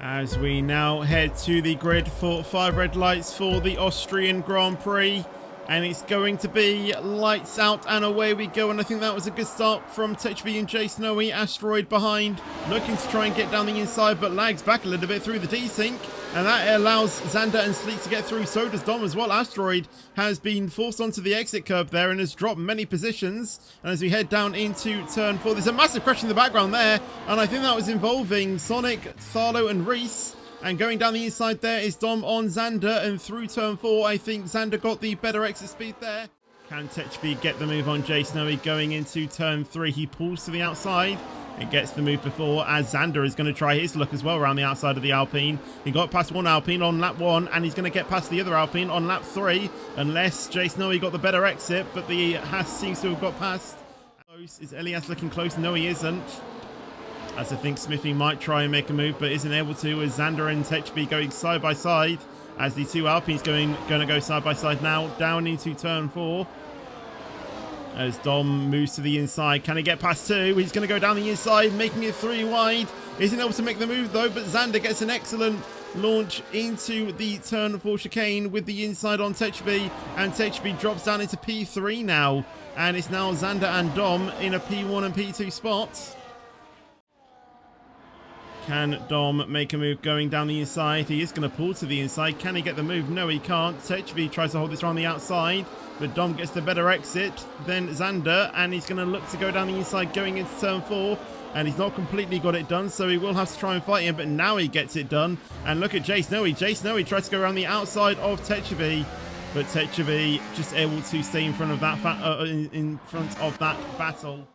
As we now head to the grid for 5 red lights for the Austrian Grand Prix. And it's going to be lights out and away we go. And I think that was a good start from Techby and Jay Snowy. Asteroid behind, looking to try and get down the inside, but lags back a little bit through the desync. And that allows Xander and Sleek to get through. So does Dom as well. Asteroid has been forced onto the exit curb there and has dropped many positions. And as we head down into turn 4, there's a massive crash in the background there. And I think that was involving Sonic, Tharlo and Reese. And going down the inside there is Dom on Xander, and through turn 4, I think Xander got the better exit speed there. Can Techby get the move on Jay Snowy going into turn 3? He pulls to the outside and gets the move before, as Xander is going to try his luck as well around the outside of the Alpine. He got past one Alpine on lap 1, and he's going to get past the other Alpine on lap 3, unless Jay Snowy got the better exit, but the Haas seems to have got past. Close. Is Elias looking close? No, he isn't. As I think Smithy might try and make a move, but isn't able to, as Xander and Techby going side by side, as the two Alpines going to go side by side now, down into turn 4. As Dom moves to the inside, can he get past 2? He's going to go down the inside, making it 3 wide. Isn't able to make the move though, but Xander gets an excellent launch into the turn 4 chicane with the inside on Techby, and Techby drops down into P3 now, and it's now Xander and Dom in a P1 and P2 spot. Can Dom make a move going down the inside? He is going to pull to the inside. Can he get the move? No, he can't. Techby tries to hold this around the outside, but Dom gets the better exit than Xander, and he's going to look to go down the inside going into turn 4, and he's not completely got it done, so he will have to try and fight him, but now he gets it done. And look at Jay Snowy. Jay Snowy tries to go around the outside of Techby, but Techby just able to stay in front of that battle.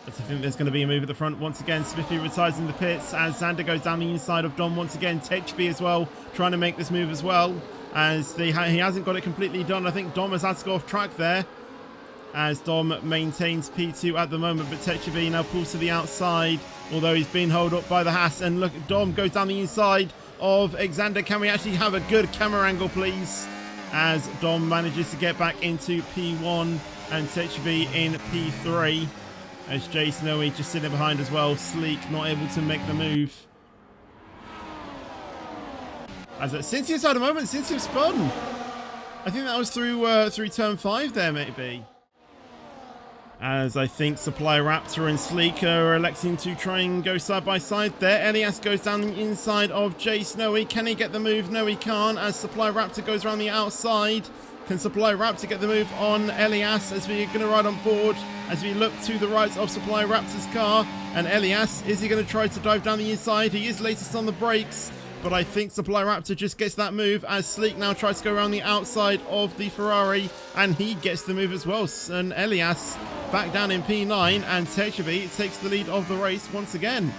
I think there's going to be a move at the front once again. Smithy retires in the pits as Xander goes down the inside of Dom once again. Techby as well, trying to make this move as well, as he hasn't got it completely done. I think Dom has had to go off track there, as Dom maintains P2 at the moment, but Techby now pulls to the outside, although he's been held up by the Haas. And look, Dom goes down the inside of Xander. Can we actually have a good camera angle, please? As Dom manages to get back into P1 and Techby in P3. As Jay Snowy just sitting behind as well. Sleek not able to make the move. As Cynthia's had a moment. Cynthia spun. I think that was through turn 5 there, maybe. As I think Supply Raptor and Sleek are electing to try and go side by side there. Elias goes down the inside of Jay Snowy. Can he get the move? No, he can't. As Supply Raptor goes around the outside. Can Supply Raptor get the move on Elias, as we're going to ride on board as we look to the right of Supply Raptor's car? And Elias, is he going to try to dive down the inside? He is latest on the brakes, but I think Supply Raptor just gets that move, as Sleek now tries to go around the outside of the Ferrari, and he gets the move as well. And Elias back down in P9, and Techby takes the lead of the race once again.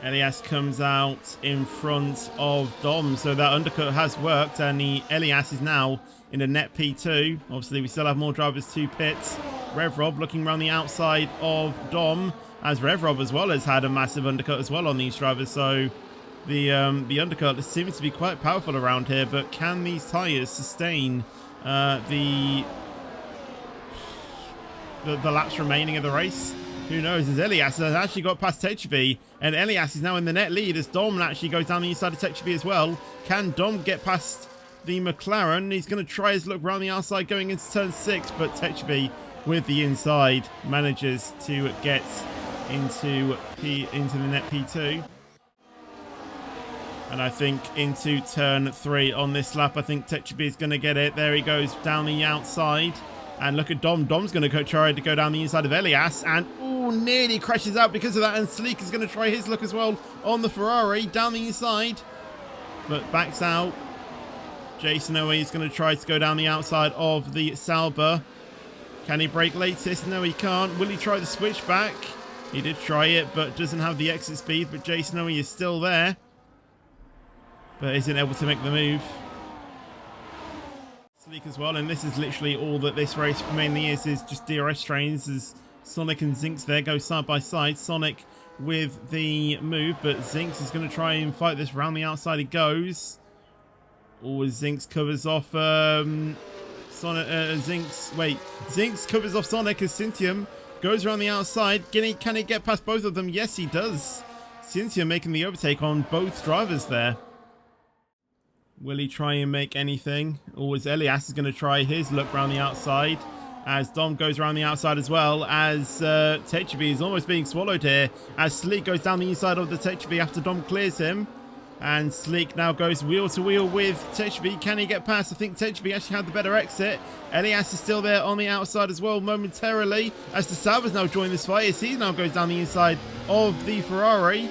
Elias comes out in front of Dom, so that undercut has worked, and Elias is now in a net P2. Obviously, we still have more drivers to pits. Rev Rob looking around the outside of Dom, as Rev Rob as well has had a massive undercut as well on these drivers, so the undercut seems to be quite powerful around here, but can these tyres sustain the laps remaining of the race? Who knows, as Elias has actually got past Techby, and Elias is now in the net lead as Dom actually goes down the inside of Techby as well. Can Dom get past the McLaren? He's going to try his look around the outside going into turn 6, but Techby with the inside manages to get into the net P2. And I think into turn 3 on this lap, I think Techby is going to get it. There he goes down the outside. And look at Dom. Dom's going to try to go down the inside of Elias, and nearly crashes out because of that. And Sleek is going to try his luck as well on the Ferrari down the inside, but backs out. Jay Snowy is going to try to go down the outside of the Sauber. Can he break latest? No, he can't. Will he try the switchback? He did try it, but doesn't have the exit speed. But Jay Snowy is still there, but isn't able to make the move. Sleek as well, and this is literally all that this race mainly is just DRS trains, as Sonic and Zinx there go side by side. Sonic with the move, but Zinx is going to try and fight this round the outside. He goes. Always Zinx covers off Sonic. Zinx covers off Sonic as Cynthium goes around the outside. Can he get past both of them? Yes, he does. Cynthia making the overtake on both drivers there. Will he try and make anything? Or is Elias going to try his look around the outside? As Dom goes around the outside as well, as Techibi is almost being swallowed here, as Sleek goes down the inside of the Techibi after Dom clears him. And Sleek now goes wheel to wheel with Techibi. Can he get past? I think Techibi actually had the better exit. Elias is still there on the outside as well momentarily, as the Salvas now join this fight, as he now goes down the inside of the Ferrari,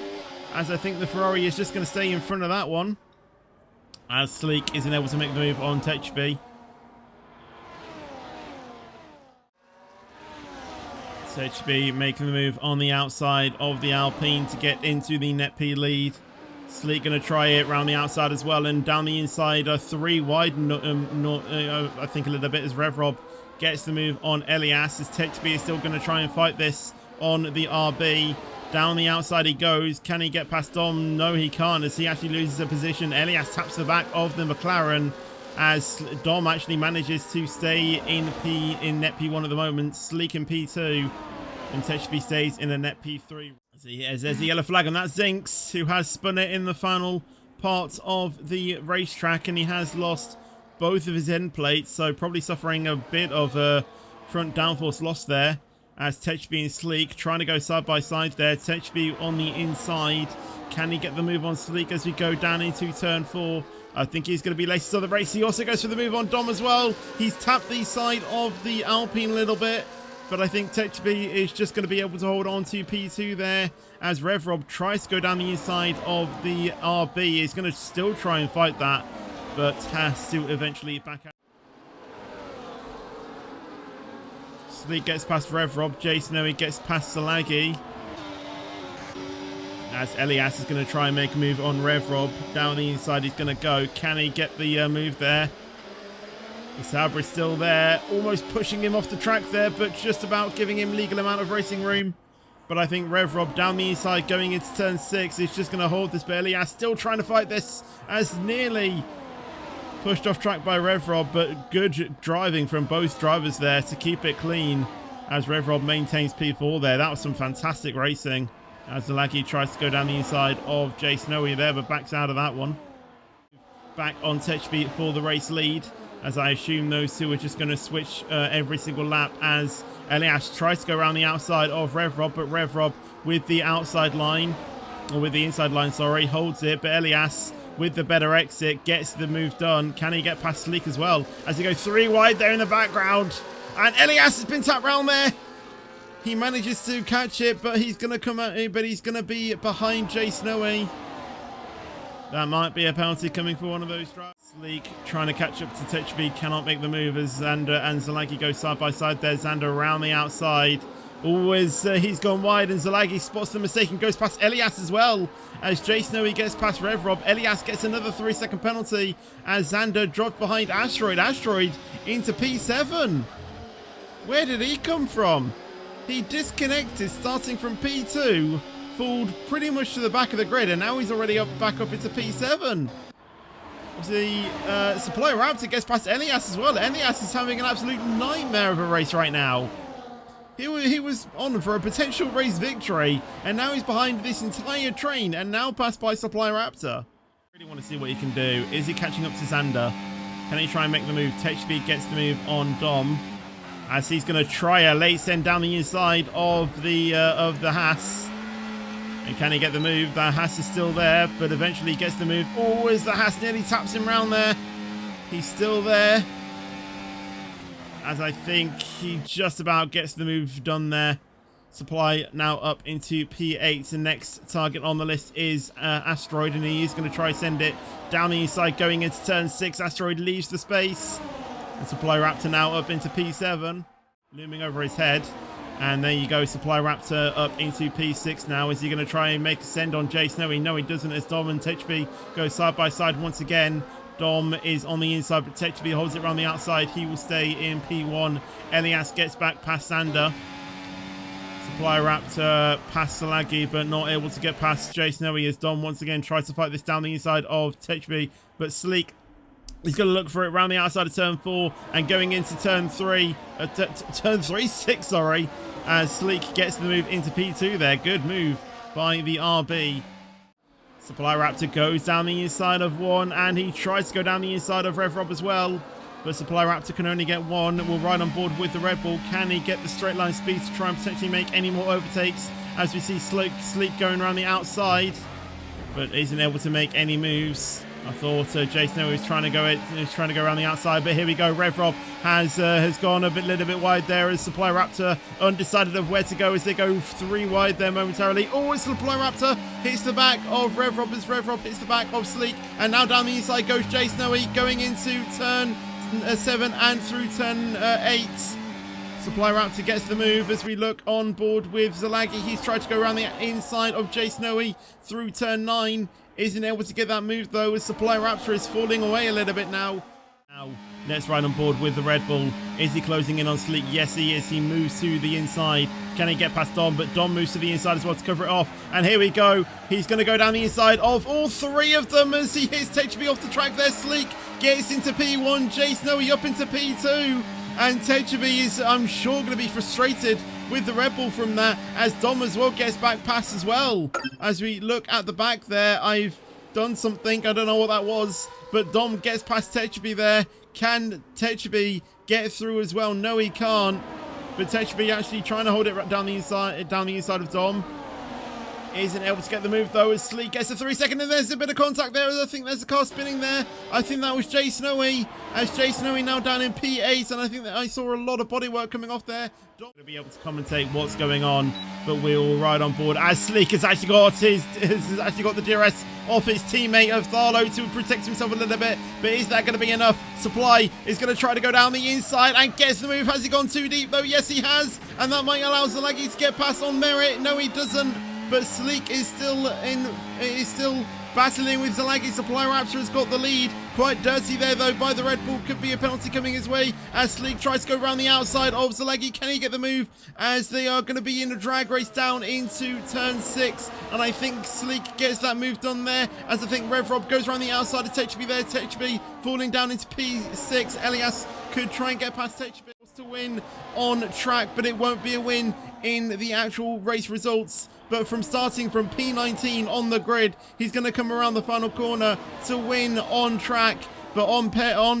as I think the Ferrari is just going to stay in front of that one, as Sleek isn't able to make the move on Techibi. Techibi making the move on the outside of the Alpine to get into the net P lead. Sleek going to try it around the outside as well, and down the inside, 3 wide, I think a little bit, as Revrob gets the move on Elias, as Techibi is still going to try and fight this on the RB. Down the outside he goes. Can he get past Dom? No, he can't, as he actually loses a position. Elias taps the back of the McLaren, as Dom actually manages to stay in net P1 at the moment. Sleek in P2, and Techibi stays in a net P3. There's the yellow flag, and that's Zinx, who has spun it in the final part of the racetrack, and he has lost both of his end plates, so probably suffering a bit of a front downforce loss there, as Techibi and Sleek trying to go side by side there. Techibi on the inside. Can he get the move on Sleek as we go down into turn 4? I think he's going to be latest of the race. He also goes for the move on Dom as well. He's tapped the side of the Alpine a little bit, but I think Techibi is just going to be able to hold on to P2 there, as Revrob tries to go down the inside of the RB. He's going to still try and fight that, but has to eventually back out. Sleek gets past Revrob. Jason gets past SZILAGYI, as Elias is going to try and make a move on Revrob. Down the inside he's going to go. Can he get the move there? Sabra is still there, almost pushing him off the track there, but just about giving him legal amount of racing room. But I think Revrob down the inside going into turn 6 is just going to hold this, but Elias still trying to fight this, as nearly pushed off track by Revrob, but good driving from both drivers there to keep it clean, as Revrob maintains P4 there. That was some fantastic racing, as SZILAGYI tries to go down the inside of Jason there, but backs out of that one. Back on Techibi for the race lead, as I assume those two are just going to switch every single lap, as Elias tries to go around the outside of Revrob, but Revrob with the outside line, or with the inside line, sorry, holds it, but Elias with the better exit gets the move done. Can he get past Sleek as well, as he goes 3 wide there in the background, and Elias has been tapped round there. He manages to catch it, but he's going to come out, but he's going to be behind Jason. That might be a penalty coming for one of those drivers. Sleek trying to catch up to Techibi, cannot make the move, as Xander and SZILAGYI go side by side there. Xander around the outside. Always, he's gone wide, and SZILAGYI spots the mistake and goes past Elias as well. As Jason gets past Revrob, Elias gets another 3-second penalty, as Xander dropped behind Asteroid. Asteroid into P7. Where did he come from? He disconnected starting from P2. Pulled pretty much to the back of the grid, and now he's already back up into P7. The Supply Raptor gets past Elias as well. Elias is having an absolute nightmare of a race right now. He was on for a potential race victory, and now he's behind this entire train, and now passed by Supply Raptor. Really want to see what he can do. Is he catching up to Xander? Can he try and make the move? Techibi gets the move on Dom, as he's going to try a late send down the inside of the Haas. And can he get the move? The Haas is still there, but eventually he gets the move. Oh, as the Haas nearly taps him round there. He's still there, as I think he just about gets the move done there. Supply now up into P8. The next target on the list is Asteroid, and he is going to try send it down the inside going into turn 6. Asteroid leaves the space, and Supply Raptor now up into P7, looming over his head. And there you go, Supply Raptor up into P6 now. Is he going to try and make a send on Jason? No, he doesn't, as Dom and Techibi go side by side once again. Dom is on the inside, but Techibi holds it around the outside. He will stay in P1. Elias gets back past Xander. Supply Raptor past SZILAGYI, but not able to get past Jason as Dom once again tries to fight this down the inside of Techibi. But Sleek, he's going to look for it around the outside of turn 4 and going into turn 3. Turn 3, 6, sorry. As Sleek gets the move into P2 there. Good move by the RB. Supply Raptor goes down the inside of one, and he tries to go down the inside of Rev Rob as well. But Supply Raptor can only get one. Will ride on board with the Red Bull. Can he get the straight line speed to try and potentially make any more overtakes? As we see Sleek going around the outside, but isn't able to make any moves. I thought Jason was trying to go around the outside, but here we go. Rev Rob has gone little bit wide there as Supply Raptor undecided of where to go as they go 3 wide there momentarily. Oh, it's Supply Raptor hits the back of Rev Rob as Rev Rob hits the back of Sleek, and now down the inside goes Jay Snowy going into turn 7 and through turn 8. Supply Raptor gets the move as we look on board with SZILAGYI. He's tried to go around the inside of Jay Snowy through turn 9. Isn't able to get that move though as Supply Raptor is falling away a little bit now. Now, let's ride on board with the Red Bull. Is he closing in on Sleek? Yes, he is. He moves to the inside. Can he get past Dom? But Dom moves to the inside as well to cover it off. And here we go. He's going to go down the inside of all 3 of them as he hits Techby off the track there. Sleek gets into P1. Jay Snowy up into P2. And Techby is, I'm sure, going to be frustrated with the Red Bull from that as Dom as well gets back past as well. As we look at the back there, I've done something. I don't know what that was, but Dom gets past Techby there. Can Techby get through as well? No, he can't. But Techby actually trying to hold it down the inside of Dom. Isn't able to get the move though as Sleek gets a 3-second, and there's a bit of contact there. I think there's a car spinning there. I think that was Jay Snowy as Jay Snowy now down in P8, and I think that I saw a lot of bodywork coming off there. Not going to be able to commentate what's going on, but we'll ride on board as Sleek has actually got the DRS off his teammate of Tharlo to protect himself a little bit. But is that going to be enough? Supply is going to try to go down the inside and gets the move. Has he gone too deep though? Yes, he has, and that might allow SZILAGYI to get past on merit. No, he doesn't. But Sleek is still battling with SZILAGYI. Supply Raptor has got the lead. Quite dirty there though by the Red Bull. Could be a penalty coming his way as Sleek tries to go around the outside of SZILAGYI. Can he get the move as they are going to be in a drag race down into turn 6? And I think Sleek gets that move done there as I think Rev Rob goes around the outside of Techby there. Techby falling down into P6. Elias could try and get past Techby to win on track, but it won't be a win in the actual race results. But from starting from P19 on the grid, he's going to come around the final corner to win on track. But on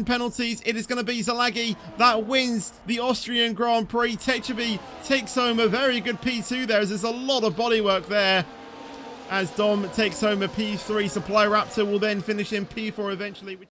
penalties, it is going to be SZILAGYI that wins the Austrian Grand Prix. Techby takes home a very good P2 there, as there's a lot of bodywork there. As Dom takes home a P3, Supply Raptor will then finish in P4 eventually.